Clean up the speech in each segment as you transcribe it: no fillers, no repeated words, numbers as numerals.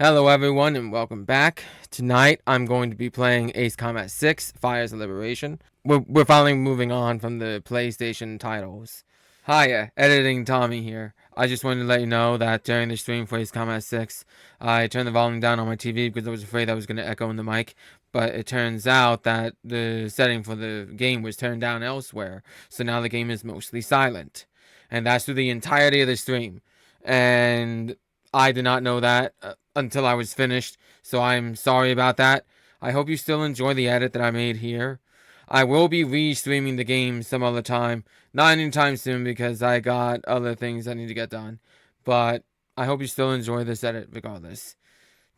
Hello everyone and welcome back. Tonight I'm going to be playing Ace Combat 6 Fires of Liberation. We're finally moving on from the PlayStation titles. Hiya, Editing Tommy here. I just wanted to let you know that during the stream for Ace Combat 6, I turned the volume down on my TV because I was afraid I was going to echo in the mic. But it turns out that the setting for the game was turned down elsewhere. So now the game is mostly silent. And that's through the entirety of the stream. And I did not know that until I was finished, so I'm sorry about that. I hope you still enjoy the edit that I made here. I will be re-streaming the game some other time, not anytime soon because I got other things I need to get done. But I hope you still enjoy this edit regardless.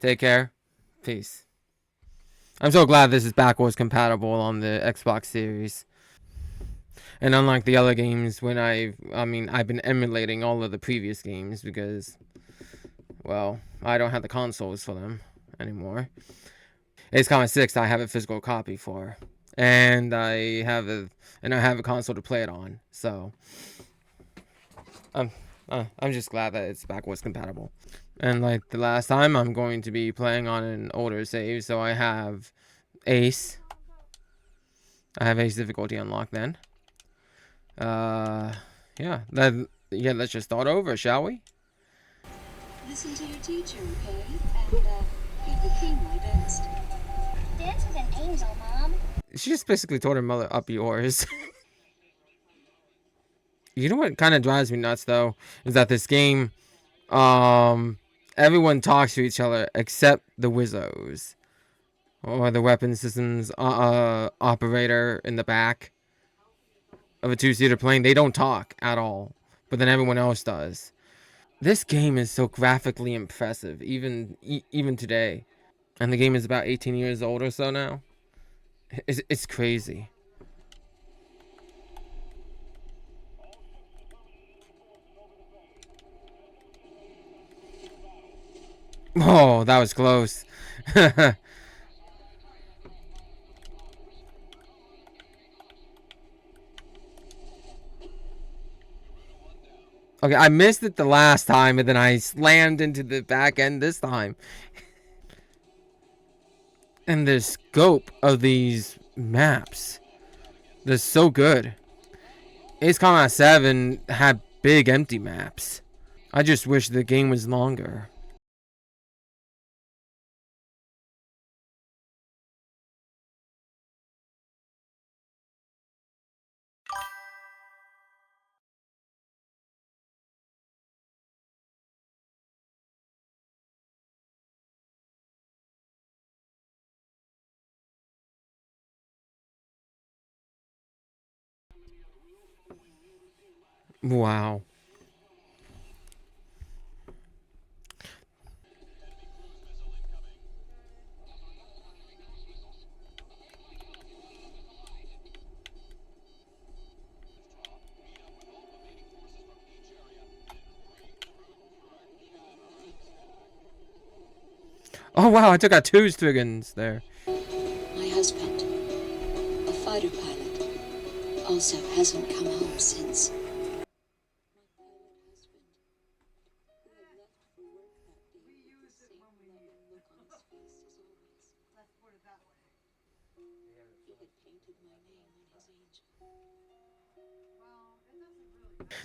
Take care. Peace. I'm so glad this is backwards compatible on the Xbox Series. And unlike the other games when I've been emulating all of the previous games because, well, I don't have the consoles for them anymore. Ace Combat 6 I have a physical copy for. And I have a console to play it on. So I'm just glad that it's backwards compatible. And like the last time, I'm going to be playing on an older save, so I have Ace. I have Ace difficulty unlocked then. Yeah, let's just start over, shall we? Listen to your teacher, okay? And, give the king my best. Dance with an angel, Mom. She just basically told her mother, up yours. You know what kind of drives me nuts, though? Is that this game, everyone talks to each other except the Wizzos. Or the weapon systems operator in the back of a two-seater plane. They don't talk at all. But then everyone else does. This game is so graphically impressive, even today. And the game is about 18 years old or so now. It's crazy. Oh, that was close. Okay, I missed it the last time, and then I slammed into the back end this time. And the scope of these maps, they're so good. Ace Combat 7 had big empty maps. I just wish the game was longer. Wow. Oh wow, I took out two Striggans there. My husband, a fighter pilot, also hasn't come home since.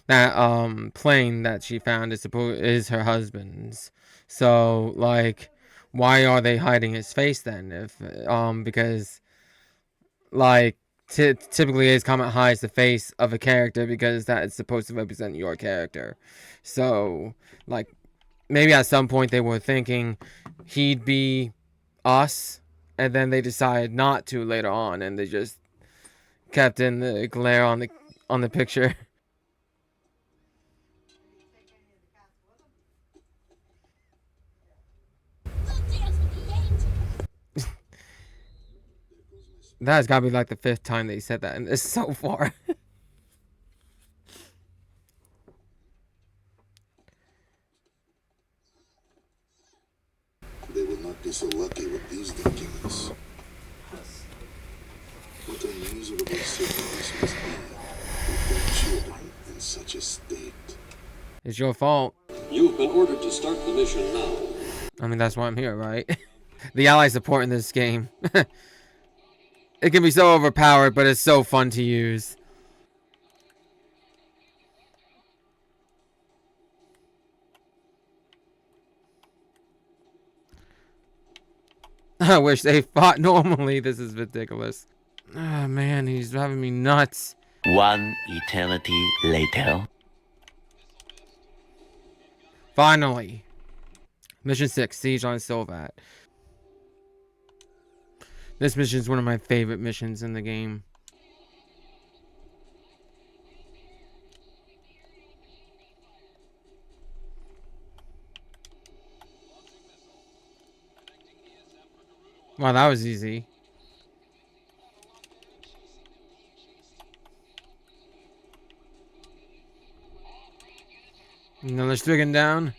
That plane that she found is her husband's. So like, why are they hiding his face then? If because like typically Ace Combat hides the face of a character because that is supposed to represent your character. So like, maybe at some point they were thinking he'd be us, and then they decided not to later on, and they just kept in the glare on the picture. That's gotta be like the 5th time they said that, and it's so far. They will not be so lucky with these documents. What a miserable city this must be, with their children in such a state. It's your fault. You've been ordered to start the mission now. I mean, that's why I'm here, right? The ally support in this game. It can be so overpowered, but it's so fun to use. I wish they fought normally. This is ridiculous. Ah, man, he's driving me nuts. One eternity later. Finally. Mission 6, Siege on Silvat. This mission is one of my favorite missions in the game. Wow, that was easy. Another stricken down.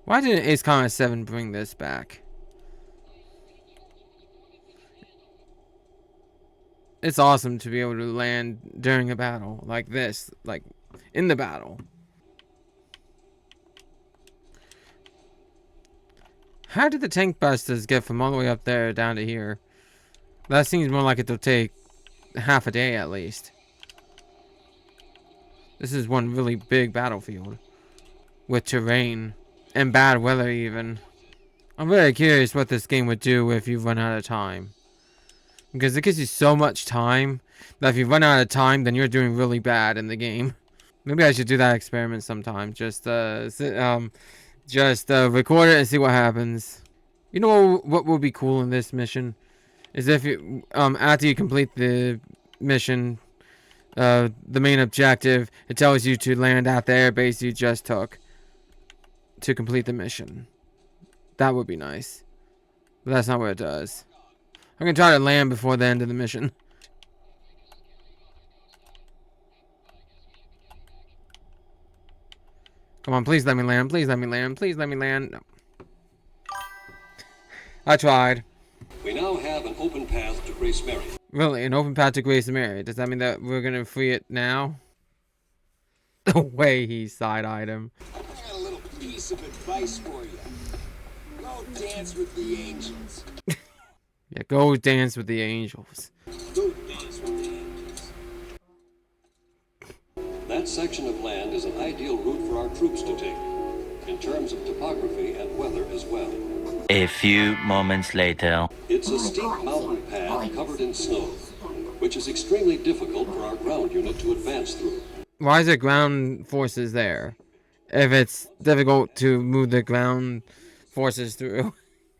Why didn't Ace Combat 7 bring this back? It's awesome to be able to land during a battle like this, like in the battle. How did the tank busters get from all the way up there down to here? That seems more like it'll take half a day at least. This is one really big battlefield with terrain and bad weather even. I'm very curious what this game would do if you run out of time. Because it gives you so much time that if you run out of time, then you're doing really bad in the game. Maybe I should do that experiment sometime. Just record it and see what happens. You know what would be cool in this mission is if you after you complete the mission, the main objective, it tells you to land at the airbase you just took to complete the mission. That would be nice, but that's not what it does. I'm gonna try to land before the end of the mission. Come on, please let me land. Please let me land. Please let me land. No. I tried. We now have an open path to Grace Mary. Really, an open path to Grace Mary. Does that mean that we're gonna free it now? The way he side-eyed him. I got a little piece of advice for you. Go dance with the angels. Yeah, go dance with the angels. Go dance with the angels. That section of land is an ideal route for our troops to take, in terms of topography and weather as well. A few moments later. It's a steep mountain path covered in snow, which is extremely difficult for our ground unit to advance through. Why is there ground forces there? If it's difficult to move the ground forces through.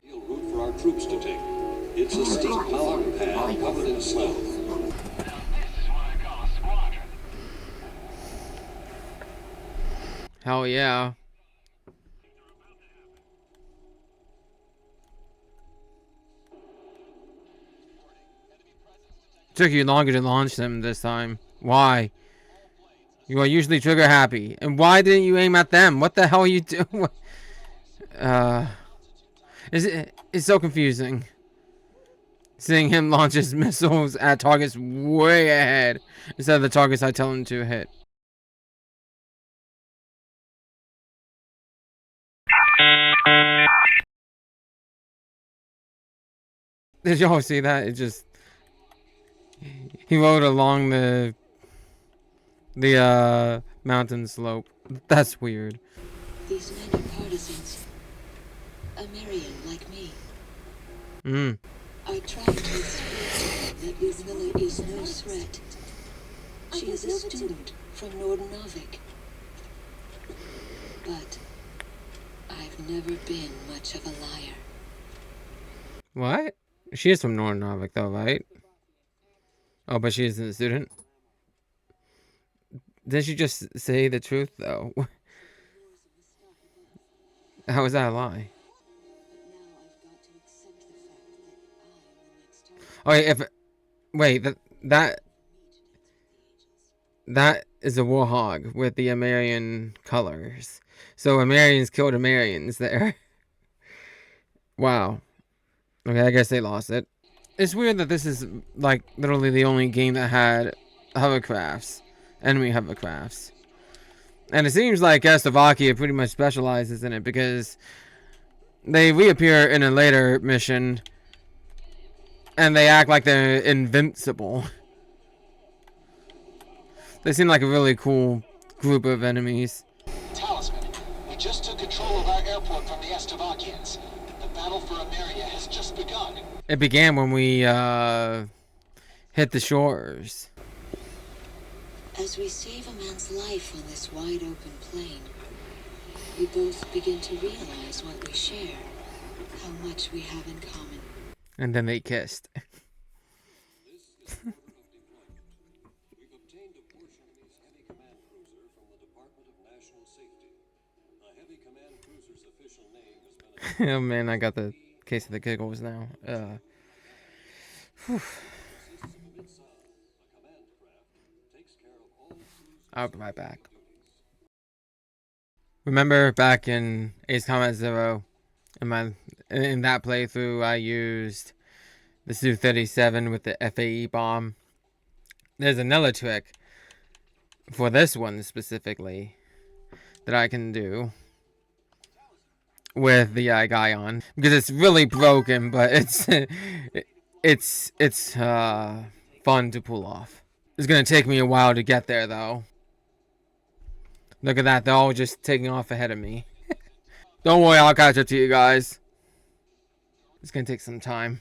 Ideal route for our troops to take. It's a steep mountain path covered in snow. Hell yeah. Took you longer to launch them this time. Why? You are usually trigger happy. And why didn't you aim at them? What the hell are you doing? It's so confusing. Seeing him launch his missiles at targets way ahead instead of the targets I tell him to hit. Did y'all see that? It just... He rode along the mountain slope. That's weird. These men are partisans. A Marian like me. I tried to explain to them that Ludmilla is no threat. She is a student from Nordnovik. But I've never been much of a liar. What? She is from Nordnovik though, right? Oh, but she isn't a student? Didn't she just say the truth though? How is that a lie? Oh, wait, that is a warhog with the Amarian colors. So Amarians killed Amarians there. Wow. Okay, I guess they lost it. It's weird that this is like literally the only game that had hovercrafts, enemy hovercrafts. And it seems like Slovakia pretty much specializes in it because They reappear in a later mission, and they act like they're invincible. They seem like a really cool group of enemies. Talisman, we just took control of our airport from the Estavakians. The battle for Ameria has just begun. It began when we hit the shores. As we save a man's life on this wide open plain, we both begin to realize what we share, how much we have in common. And then they kissed. We've obtained a portion of his heavy command cruiser from the Department of National Safety. The heavy command cruiser's official name has been Oh man, I got the case of the giggles now. Whew. I'll be right back. Remember back in Ace Combat Zero, in that playthrough, I used the Su-37 with the FAE bomb. There's another trick for this one specifically that I can do with the guy on, because it's really broken, but it's fun to pull off. It's gonna take me a while to get there though. Look at that, they're all just taking off ahead of me. Don't worry, I'll catch up to you guys. It's gonna take some time.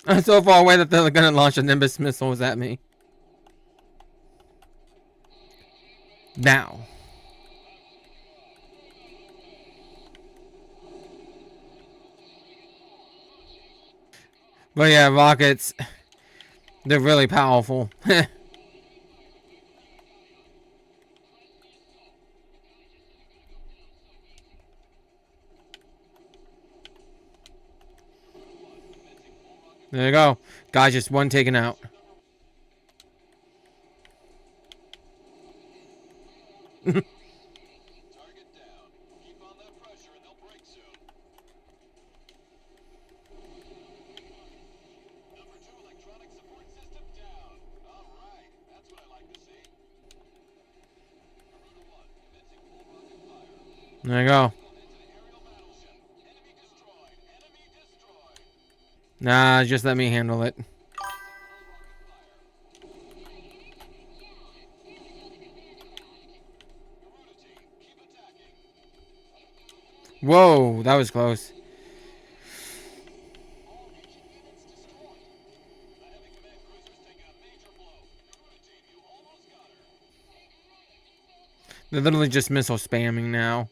I'm so far away that they're gonna launch a Nimbus missiles at me. Now. But yeah, rockets, they're really powerful. There you go. Guy just one taken out. Target down. Keep on that pressure and they'll break soon. Number 2 electronic support system down. All right, that's what I like to see. Number 1 commencing full rocket fire. There you go. Into the aerial battleship. Enemy destroyed. Enemy destroyed. Nah, just let me handle it. Whoa, that was close. They're literally just missile spamming now.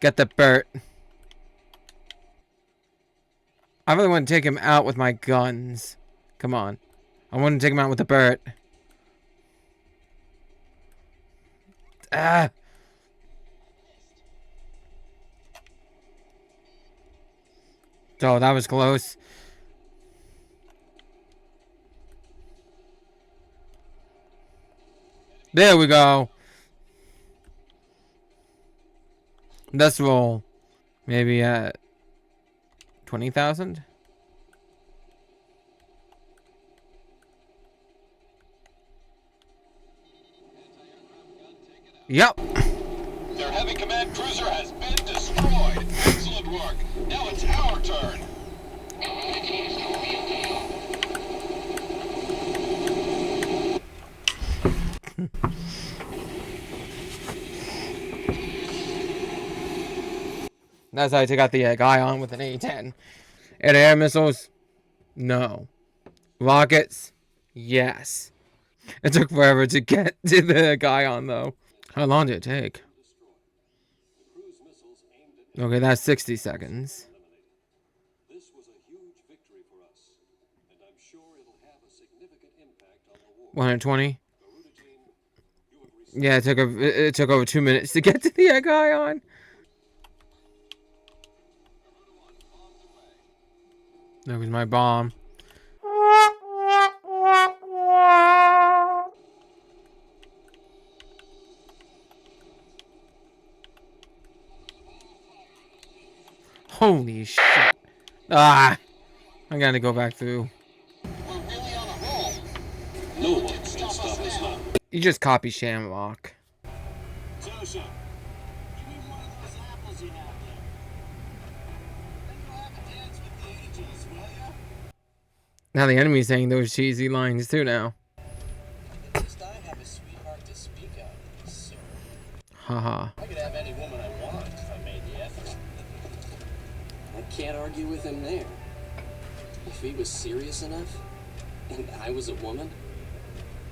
Get the Burt. I really want to take him out with my guns. Come on. I want to take him out with the Burt. Ah! Oh, that was close. There we go. Let's roll. Maybe at 20,000? Yep. Their heavy command cruiser has been destroyed. Excellent work. Now it's our turn. That's how I take out the guy on with an A-10. Air missiles? No. Rockets? Yes. It took forever to get to the guy on, though. How long did it take? Okay, that's 60 seconds. This was a huge victory for us, and I'm sure it'll have a significant impact on the war. 120? Yeah, it took over 2 minutes to get to the guy on. There was my bomb. Holy shit. Ah! I gotta go back through. No one can stop us now. You just copy Shamrock. Joseph, give me one of those apples you have there. Then go have a dance with the angels, will ya? Now the enemy's saying those cheesy lines too now. At least I have a sweetheart to speak of, sir. Haha. I could have any woman I want if I made the effort. I can't argue with him there. If he was serious enough, and I was a woman,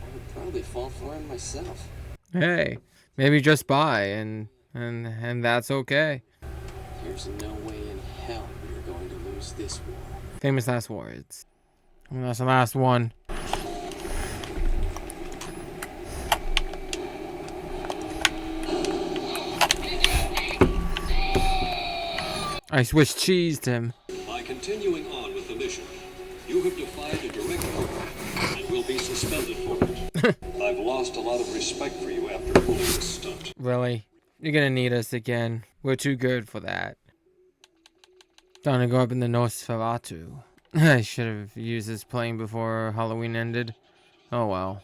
I would probably fall for him myself. Hey, maybe just buy and that's okay. There's no way in hell we are going to lose this war. Famous last words. And that's the last one. I switched cheese to him. By continuing on with the mission, you have defied a direct order and will be suspended for it. I've lost a lot of respect for you after pulling this stunt. Really? You're gonna need us again. We're too good for that. Time to go up in the Nosferatu. I should have used this plane before Halloween ended. Oh well.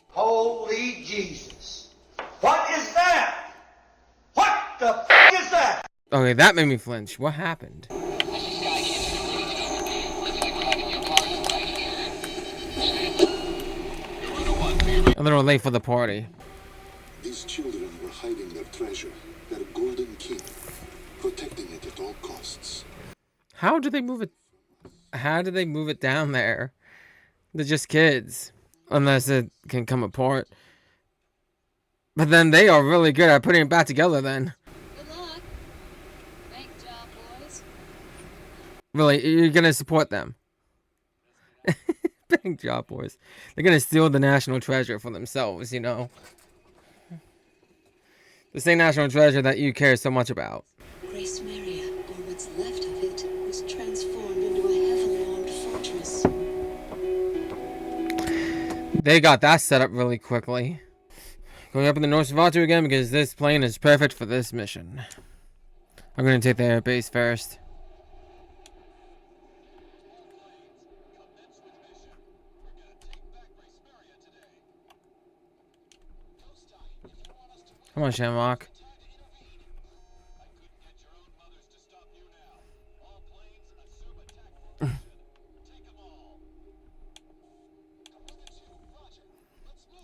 Holy Jesus. What is that? What the f is that? Okay, that made me flinch. What happened? A little late for the party. These children were hiding their treasure, their golden key, protecting it at all costs. How do they move it? How do they move it down there? They're just kids. Unless it can come apart. But then they are really good at putting it back together then. Good luck. Great job, boys. Really, you're gonna support them. Big job, boys. They're gonna steal the national treasure for themselves, you know. The same national treasure that you care so much about. Grace Maria, or what's left of it, was transformed into a heavily armed fortress. They got that set up really quickly. Going up in the Nosferatu again because this plane is perfect for this mission. I'm gonna take the air base first. Come on, Shamrock.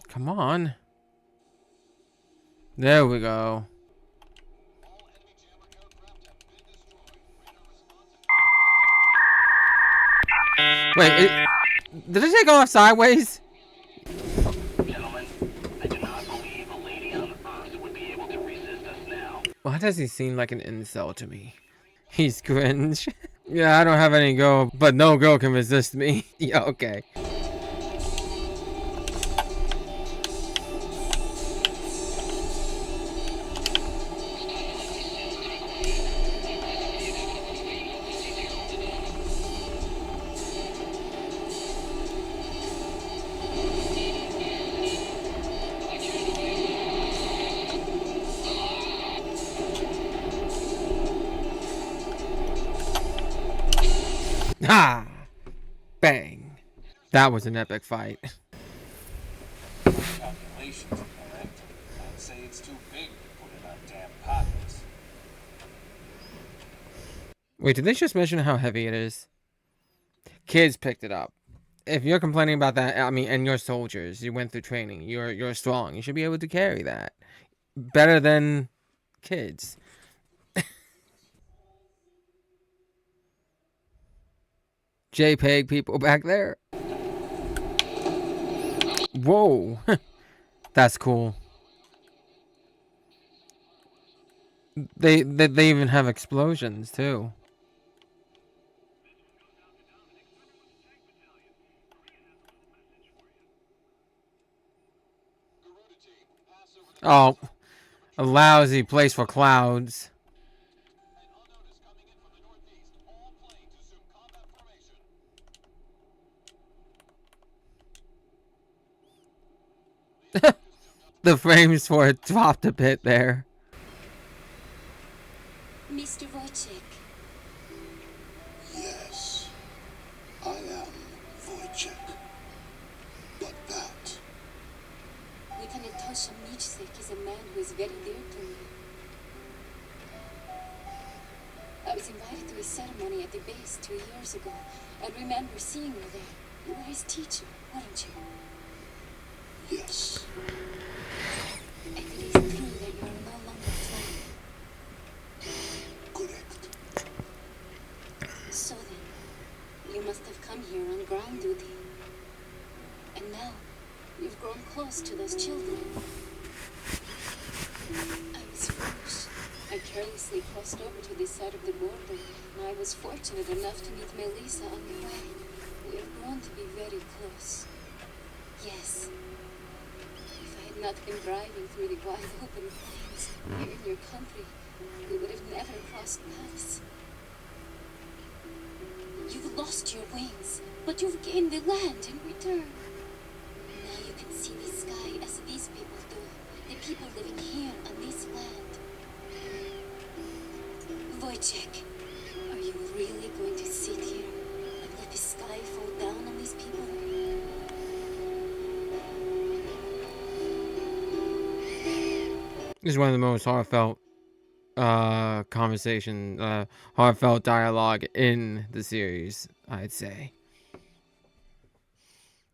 Come on. There we go. Wait, did it take off sideways? Gentlemen, I do not believe a lady on Earth would be able to resist us now. Why does he seem like an incel to me? He's cringe. Yeah, I don't have any girl, but no girl can resist me. Yeah, okay. Ha! Bang. That was an epic fight. Calculations are correct. I'd say it's too big to put in our damn pockets. Wait, did they just mention how heavy it is? Kids picked it up. If you're complaining about that, I mean, and you're soldiers, you went through training, you're strong, you should be able to carry that. Better than kids. JPEG people back there. Whoa. That's cool. They even have explosions too. Oh, a lousy place for clouds. The frames for it dropped a bit there. Mr. Wojcik, Yes, I am Wojciech. But that, Lieutenant Tosha Michsik is a man who is very dear to me. I was invited to a ceremony at the base 2 years ago, and remember seeing you there. You were his teacher, weren't you? yes, And it is true that you are no longer flying. correct. So then, you must have come here on ground duty. And now, you've grown close to those children. I was foolish. I carelessly crossed over to this side of the border, and I was fortunate enough to meet Melissa on the way. We have grown to be very close. Yes. If I had not been driving through the wide open plains here in your country, we would have never crossed paths. You've lost your wings, but you've gained the land in return. Now you can see the sky as these people do, the people living here on this land. Wojciech, are you really going to sit here and let the sky fall down on these people? This is one of the most heartfelt heartfelt dialogue in the series, I'd say.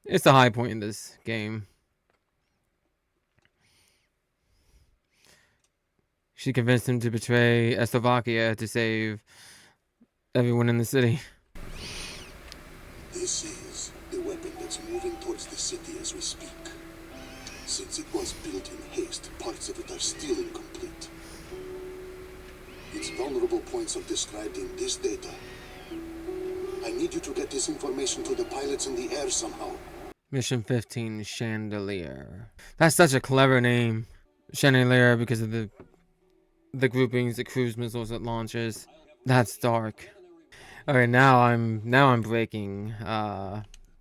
It's the high point in this game. She convinced him to betray Slovakia to save everyone in the city. This is the weapon that's moving towards the city as we speak. Since it was built in haste, parts of it are still incomplete. Its vulnerable points are described in this data. I need you to get this information to the pilots in the air somehow. Mission 15, Chandelier. That's such a clever name. Chandelier because of the groupings, the cruise missiles it launches. That's dark. Okay, now I'm breaking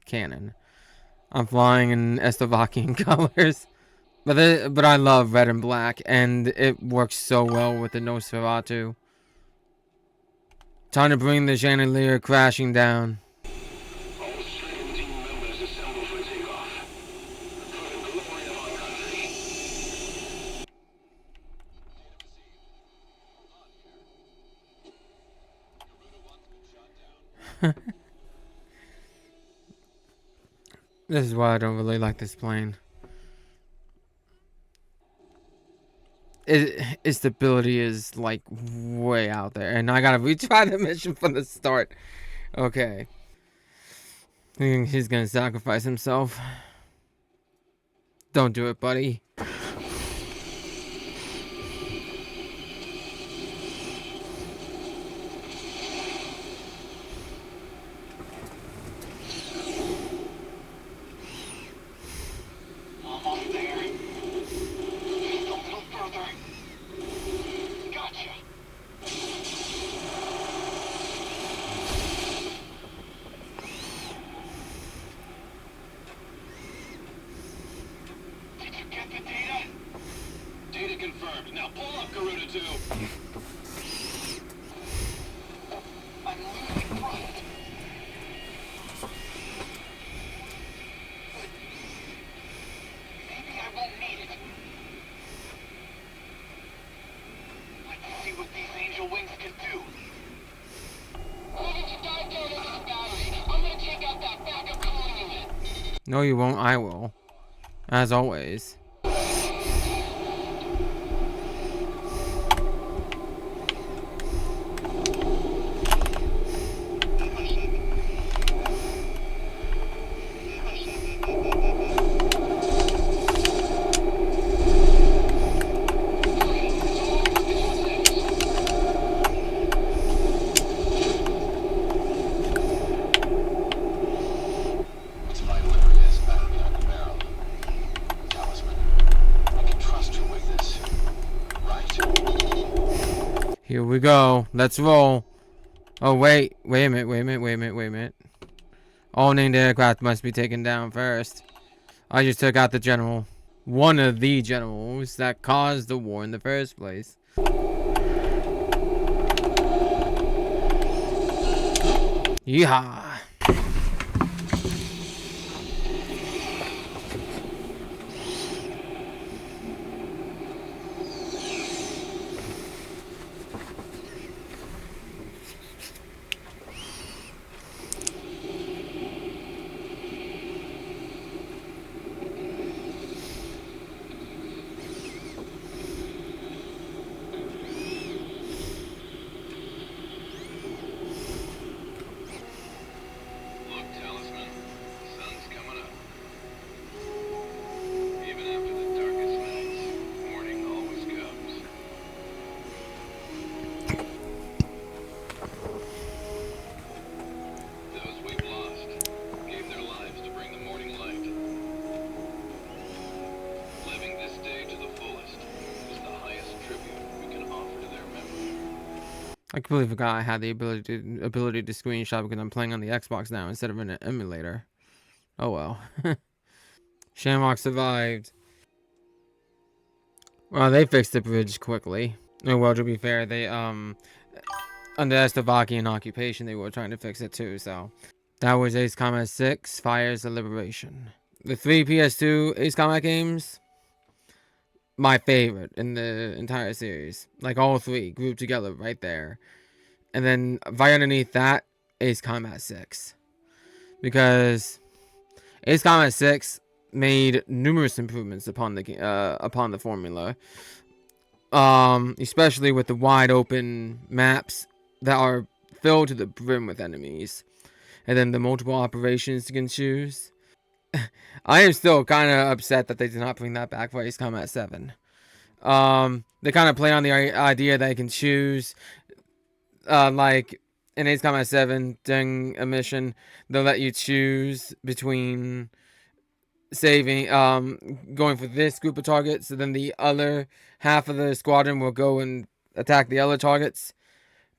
canon. I'm flying in Slovakian colors. But I love red and black, and it works so well with the Nosferatu. Time to bring the chandelier crashing down. All Stricken team members assemble for takeoff. For the glory of our country. This is why I don't really like this plane. Its stability is like way out there, and I gotta retry the mission from the start. Okay. He's gonna sacrifice himself. Don't do it, buddy. Almost there. Just a little further. Gotcha. Did you get the data? Data confirmed. Now pull up, Garuda 2. I'm losing thrust. Maybe I won't need it. Let's see what these angel wings can do. Moving to dive down into the battery. I'm gonna take out that backup cooling unit. No, you won't. I will. As always. It's my Liberia's battery on the barrel. Talisman. I can trust you with this. Right. Here we go. Let's roll. Oh, wait a minute. All named aircraft must be taken down first. I just took out the general. One of the generals that caused the war in the first place. Yeehaw. Look, Talisman, the sun's coming up. Even after the darkest nights, morning always comes. Those we've lost gave their lives to bring the morning light. Living this day to the fullest is the highest tribute we can offer to their memory. I completely forgot I had the ability to screenshot because I'm playing on the Xbox now instead of in an emulator. Oh well. Shamrock survived. Well, they fixed the bridge quickly. Oh, well, to be fair, they under Slovakian occupation, they were trying to fix it too. So that was Ace Combat 6: Fires of Liberation. The 3 PS2 Ace Combat games, my favorite in the entire series. Like all 3 grouped together right there. And then right underneath that, Ace Combat 6. Because Ace Combat 6 made numerous improvements upon the formula. Especially with the wide open maps that are filled to the brim with enemies. And then the multiple operations you can choose. I am still kind of upset that they did not bring that back for Ace Combat 7. They kind of play on the idea that you can choose, like in Ace Combat 7, during a mission, they'll let you choose between saving, going for this group of targets, so then the other half of the squadron will go and attack the other targets.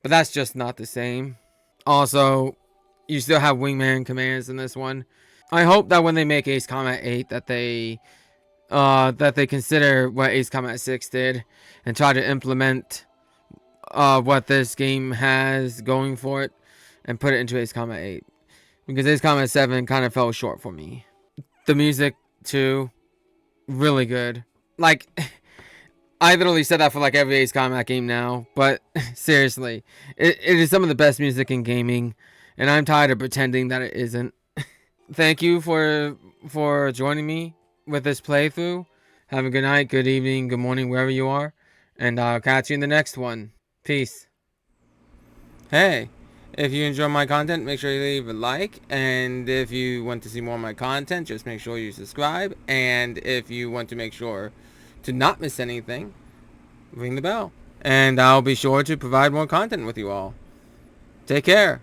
But that's just not the same. Also, you still have wingman commands in this one. I hope that when they make Ace Combat 8 that they consider what Ace Combat 6 did and try to implement what this game has going for it and put it into Ace Combat 8. Because Ace Combat 7 kind of fell short for me. The music too, really good. Like, I literally said that for like every Ace Combat game now, but seriously, it is some of the best music in gaming, and I'm tired of pretending that it isn't. Thank you for joining me with this playthrough. Have a good night, good evening, good morning, wherever you are, and I'll catch you in the next one. Peace. Hey, if you enjoy my content, make sure you leave a like, and if you want to see more of my content, just make sure you subscribe, and if you want to make sure to not miss anything, ring the bell, and I'll be sure to provide more content with you all. Take care.